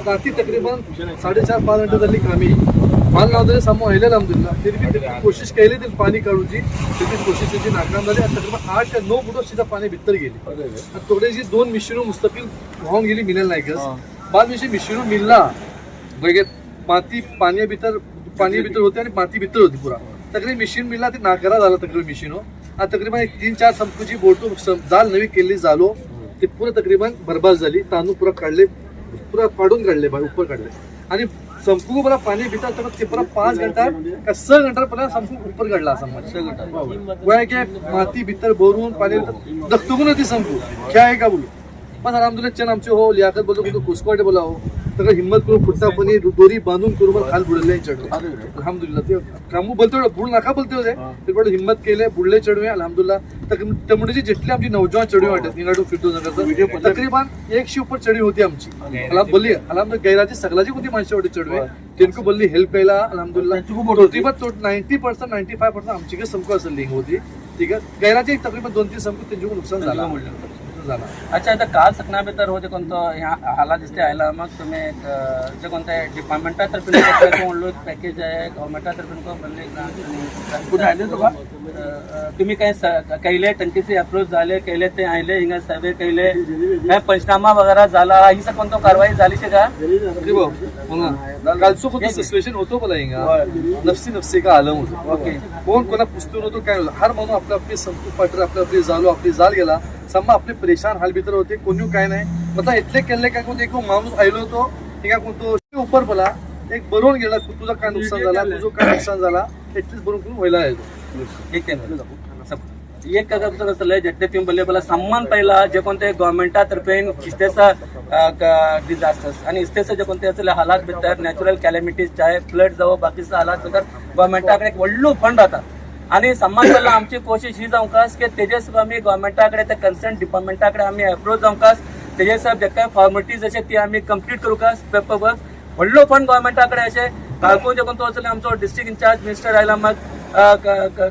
रात्री तकरीबन 4:30-5 घंटे झाली कामी माल लावताना समोर आलेला अहमदुल्ला तरी कोशिश केली ते पाणी काढूची त्याची कोशिश त्याची नाकाम झाली आणि तकरीबन 8 ते 9 फुट सीधा पाणी भितर गेली आणि थोडीशी 2 मिश्रण मुस्तकिल वाहून गेली मिळेल नाही का बाद मिश्रण मिळला बघे माती पाणी भीतर होते आणि माती भीतर होती पुरा तकरीबन मिशीन मिळला ते नाकारा झाला तकरीबन मिशीन आणि तकरीबन 3-4 संपूची बोटो जाल नवी केली झालो ते पुरं तकरीबन बर्बाद झाली तांदूळ पुरा काढले पुरा पाडून काढले ऊपर काढले आणि संपू बरा पाणी भीतर तर ते पुरा 5 घंटा का 6 घंटा पर्यंत संपू ऊपर काढला असं 6 घंटा वय के माती भीतर भरून पाणी दखतुगून ती संपू क्या आहे का बोलू पण अल्हम्दुलिल्लाह चन आमचे हो लियाकत बोलतो कुसकोटे बोला हो तर हिम्मत करून फुटता पण दोरी बांधून करून खाल बुडले चढले अल्हम्दुलिल्लाह ते कामू बोलतो बुड नका बोलते होते ते पण हिम्मत केले बुडले चढवे अल्हम्दुलिल्लाह तमुडीची जेटली आमची नौजवान चढवी वाटत निनाडू फिरतो नगरचा तकरीबन 100 ऊपर चढवी होती आमची बोलली अल्हम्दुलिल्लाह गैराची सगळ्याची कोणती माणसं वाटत चढवे त्यांनी बोलली हेल्प केला अल्हम्दुलिल्लाह तकरीबन 90% 95% आमची काही संपू असेल लिंग होती ठीक आहे गैराची तकरीबन 2-3 संपू त्यांची नुकसान झाला अच्छा आता काल सकना बेतर हो यहाँ हालात दिसते आयला मग तुम्ही कोणत्या डिपार्टमेंटा तर्फे म्हणलो पॅकेज आहे गव्हर्नमेंटा तर्फे बनले कुठे आले तुका तुम्ही काय कैले टंकीचे अप्रोच झाले कैले ते आयले हिंगा सर्वे कैले काय पंचनामा वगैरे झाला ही सब कोणतो कारवाई झाली शे का कालचो फक्त सिच्युएशन होतो बोला हिंगा नफसी का आलम होतो ओके कोण कोणा पुस्तून होतो काय हर म्हणून आपली संपू पाटर आपली जाल गेला सम्मा आपले परेशान हाल भीतर होते कोणी काय नाही मतलब इतले केले काय कोण एक माणूस आयलो होतो ठीक आहे कोणतो ऊपर बोला एक बरोबर गेला तुझा काय नुकसान झाला तुझं काय नुकसान झाला इतलेच बरोबर करून व्हायला येतो ठीक आहे एक कागद असलं जेट्टे तुम्ही बोलले बोला सम्मान पहिला जे कोणते गव्हर्नमेंटातर्फे इस्तेचा डिझास्टर्स आणि इस्तेचा जे कोणते असले हालात भितर नॅचरल कॅलेमिटीज चाहे फ्लड जावं बाकीचं हालात भितर गव्हर्नमेंटाकडे एक व्हडलो फंड आता आणि सम्मान पहिला आमची कोशिश ही जावकास की तेजेस आम्ही गव्हर्नमेंटाकडे त्या कन्सर्न डिपार्टमेंटाकडे आम्ही अप्रोच जावकास तेजेस जे काय फॉर्मॅलिटीज असे ती आम्ही कंप्लीट करूकास पेपर वर्क व्हडलो फंड गव्हर्नमेंटाकडे असे काळको जे कोणतो असले आमचो डिस्ट्रिक्ट इंचार्ज मिनिस्टर आयला मग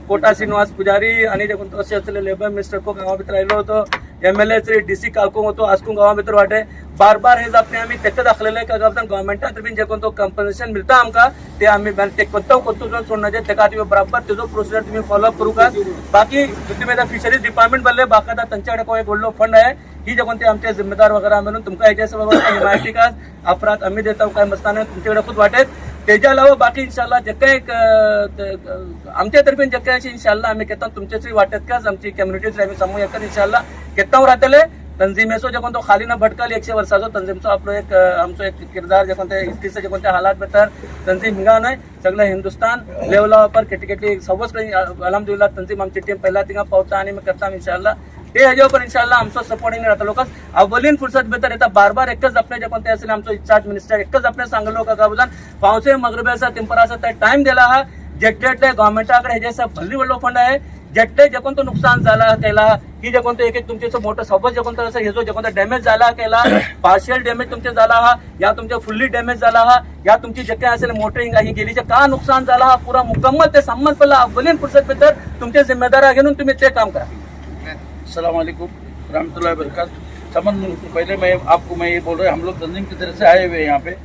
कोटा श्रीनिवास पुजारी आणि जे कोणतो असे असले लेबर मिनिस्टर को गावा भितर आयलो होतो MLA श्री DC काळको होतो आसकू गावा भितर वाटे बार हे आपले आम्ही तेच दाखलेले का गव्हर्नमेंटा तर्फे जे कोणतो कंपन्सेशन मिळता आमका ते आम्ही ते कोणतो सोडण्याचे तेका तुम्ही बरोबर तेजो प्रोसिजर तुम्ही फॉलोअप करू का बाकी तुम्ही फिशरीज डिपार्टमेंट बोलले बाकायदा त्यांच्याकडे कोण एक व्हडलो फंड आहे ही जे कोणते आमचे जिम्मेदार वगैरे म्हणून तुमका याच्यासोबत हिमायती का अफराद आम्ही देतो काय मस्ताना तुमच्याकडे खूप वाटेत त्याच्या अलावा बाकी इंशाल्लाह जे काही आमच्या तर्फे जे काही इंशाल्लाह आम्ही घेता तुमच्याच वाटेत का आमची कम्युनिटीज आम्ही समूह एकच इंशाल्लाह घेता राहतले तंजीमेचो जे कोणतो खाली न भटकल 100 वर्षाचो तंजीमचो आपलो एक आमचो एक किरदार जे कोणते इस्तीचे जे कोणते हालात भितर तंजीम हिंगा नाही सगळं हिंदुस्तान लेवलावर केटी सवच अल्हम्दुलिल्लाह तंजीम आमची टीम पहिला तिंगा पावता आणि मग करता इंशाल्लाह ते हेजे पण इंशाल्लाह आमचो सपोर्टिंग राहता लोकच अव्वलीन फुर्सत भितर येता बार एकच आपले जे कोणते असेल आमचो इंचार्ज मिनिस्टर एकच आपले सांगलो का गावजान पावसे मगरबे असा टेम्पर असा त्या टाइम दिला हा जेट्टे गव्हर्नमेंटाकडे हेजे भल्ली व्हडलो फंड आहे जेट्टे जे कोणतो नुकसान झाला केला ही जे कोणतं एक तुमचे मोठं सोबत जे कोणतं असं हे जो जे कोणतं डॅमेज झाला केला पार्शियल डॅमेज तुमचे झाला हा या तुमच्या फुल्ली डॅमेज झाला हा या तुमची जे काय असेल मोटरिंग ही गेलीचे का नुकसान झाला हा पुरा मुकम्मल ते संबंध पहिला अव्वलीन फुर्सत भितर तुमचे जिम्मेदार घेऊन तुम्ही ते काम करा अस्सलाम वालेकुम रहमतुल्लाहि व बरकातहू। समन पहले मैं ये बोल रहा हम लोग तंजीम की तरफ से आए हुए हैं यहाँ पे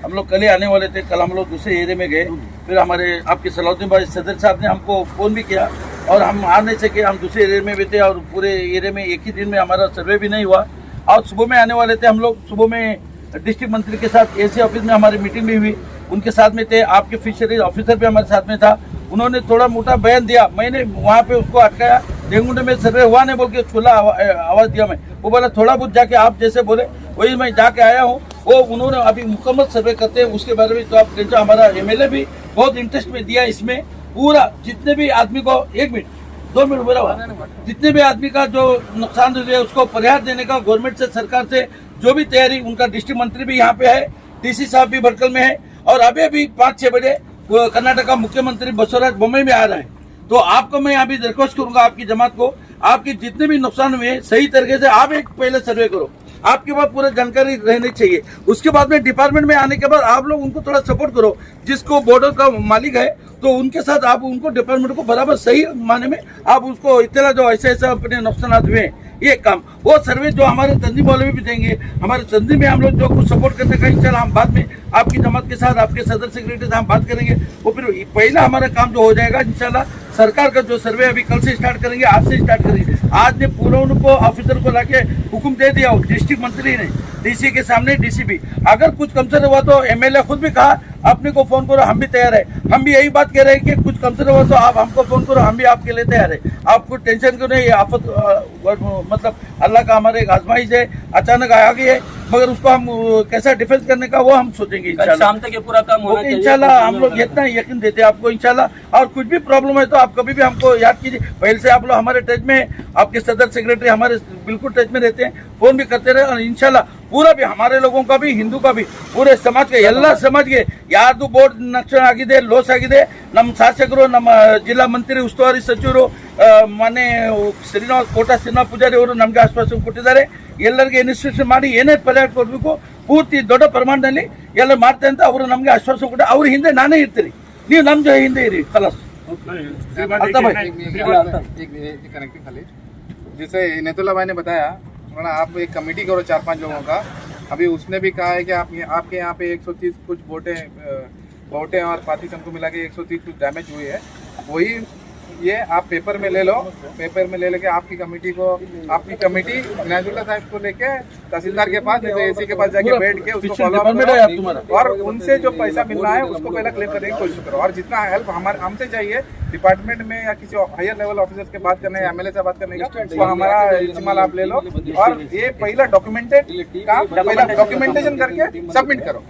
हम लोग कल ही आने वाले थे कल हम लोग दूसरे एरिया में गए फिर हमारे आपके सलाउद्दीन भाई सदर साहब ने हमको फ़ोन भी किया और हम आ नहीं सके हम दूसरे एरिया में भी थे और पूरे एरिया में एक ही दिन में हमारा सर्वे भी नहीं हुआ और सुबह में आने वाले थे हम लोग सुबह में डिस्ट्रिक्ट मंत्री के साथ AC ऑफिस में हमारी मीटिंग भी हुई उनके साथ में थे आपके फिशरीज ऑफिसर भी हमारे साथ में था उन्होंने थोड़ा मोटा बयान दिया मैंने वहाँ पे उसको अटकाया डेंगुंडे में सर्वे हुआ नहीं बोल के खुला आवाज़ दिया मैं वो बोला थोड़ा बहुत जाके आप जैसे बोले वही मैं जाके आया हूँ वो उन्होंने अभी मुकम्मल सर्वे करते हैं उसके बारे में तो आप टेंशन हमारा MLA भी बहुत इंटरेस्ट में दिया इसमें पूरा जितने भी आदमी को 1 मिनट 2 मिनट बोला हुआ जितने भी आदमी का जो नुकसान हुए उसको परिहार देने का गवर्नमेंट से सरकार से जो भी तैयारी उनका डिस्ट्रिक्ट मंत्री भी यहाँ पे है DC साहब भी भटकल में है और अभी 5-6 बजे कर्नाटक का मुख्यमंत्री बसवराज बोम्मई में आ रहा है तो आपको मैं यहाँ भी रिक्वेस्ट करूंगा आपकी जमात को आपके जितने भी नुकसान हुए सही तरीके से आप एक पहले सर्वे करो आपके पास पूरा जानकारी रहनी चाहिए उसके बाद में डिपार्टमेंट में आने के बाद आप लोग उनको थोड़ा सपोर्ट करो जिसको बॉर्डर का मालिक है तो उनके साथ आप उनको डिपार्टमेंट को बराबर सही माने में आप उसको इतना जो ऐसे ऐसे अपने नुकसानात हुए ये काम वो सर्वे जो हमारे तंजीम वाले भी देंगे, हमारे तंजीम में हम लोग जो कुछ सपोर्ट करने का इंशाल्लाह हम बाद में आपकी जमात के साथ आपके सदर सेक्रेटरी से हम बात करेंगे। वो फिर पहला हमारा काम जो हो जाएगा इंशाल्लाह सरकार का जो सर्वे अभी कल से स्टार्ट करेंगे, आज से स्टार्ट करेंगे। आज ने पूरा उनको ऑफिसर को लाके हुक्म दे दिया डिस्ट्रिक्ट मंत्री ने डीसी के सामने, डीसीपी अगर कुछ कमजोर हुआ तो एमएलए खुद भी कहा अपने को फोन करो, हम भी तैयार है। हम भी यही बात कह रहे हैं कि कुछ कमजोर हुआ तो आप हमको फोन करो, हम भी आपके लिए तैयार है। आपको टेंशन क्यों नहीं, आफत मतलब अल्लाह का हमारे एक आजमाइश है, अचानक आ गई है, मगर उसको हम कैसा डिफेंस करने का वो हम सोचेंगे इंशाल्लाह। शाम तक ये पूरा काम होना चाहिए इंशाल्लाह हम लोग इतना यकीन देते हैं आपको इंशाल्लाह। और कुछ भी प्रॉब्लम है तो आप कभी भी हमको याद कीजिए। पहले से आप लोग हमारे टच में, आपके सदर सेक्रेटरी हमारे बिल्कुल टच में रहते हैं, फोन भी करते रहे। और इंशाल्लाह पूरा भी हमारे लोगों का भी, हिंदू का भी, पूरे समाज का ಎಲ್ಲ ಸಮಾಜ್ಗೆ ಯಾರ್ದು ಬೋರ್ಡ್ ನಕ್ಷಣ ಆಗಿದೆ, ಲಾಸ್ ಆಗಿದೆ, ನಮ್ಮ ಶಾಸಕರು, ನಮ್ಮ ಜಿಲ್ಲಾ ಮಂತ್ರಿ, ಉಸ್ತುವಾರಿ ಸಚಿವರು, ಮೊನ್ನೆ ಕೋಟಾ ಶ್ರೀನಿವಾಸ ಪೂಜಾರಿ ಅವರು ನಮಗೆ ಆಶ್ವಾಸನೆ ಕೊಟ್ಟಿದ್ದಾರೆ. ಎಲ್ಲರಿಗೆ ಇನ್ಸ್ಟ್ರಕ್ಷನ್ ಮಾಡಿ ಏನೇ ಪರಿಹಾರ ಕೊಡಬೇಕು ಪೂರ್ತಿ ದೊಡ್ಡ ಪ್ರಮಾಣದಲ್ಲಿ ಎಲ್ಲ ಮಾಡ್ತಾರೆ ಅಂತ ಅವರು ನಮಗೆ ಆಶ್ವಾಸನೆ ಕೊಟ್ಟು ಅವ್ರ ಹಿಂದೆ ನಾನೇ ಇರ್ತೀನಿ, ನೀವು ನಮ್ಮ ಹಿಂದೆ ಇರಿ ಕಲಾಸ್। कनेक्टिंग खाली जैसे नेतुल्ला भाई ने बताया, आप एक कमेटी करो 4-5 लोगों का। अभी उसने भी कहा है कि आपके यहाँ पे 130 कुछ बोटें और पाती को मिला के 130 कुछ डैमेज हुई है। वही ये आप पेपर में ले लो, पेपर में ले लेके आपकी कमेटी नाजुल्ला साहब को लेके तहसीलदार के पास, एसी के पास जाके बैठ के उसको फॉलो अप करो और उनसे जो पैसा मिलना है उसको पहले क्लेम करने की कोशिश करो। और जितना हेल्प हमसे चाहिए डिपार्टमेंट में या किसी हायर लेवल ऑफिसर के बात करने, एमएलए से बात करने का, वो हमारा इस्तेमाल आप ले लो। और ये पहला डॉक्यूमेंटेशन करके सबमिट करो।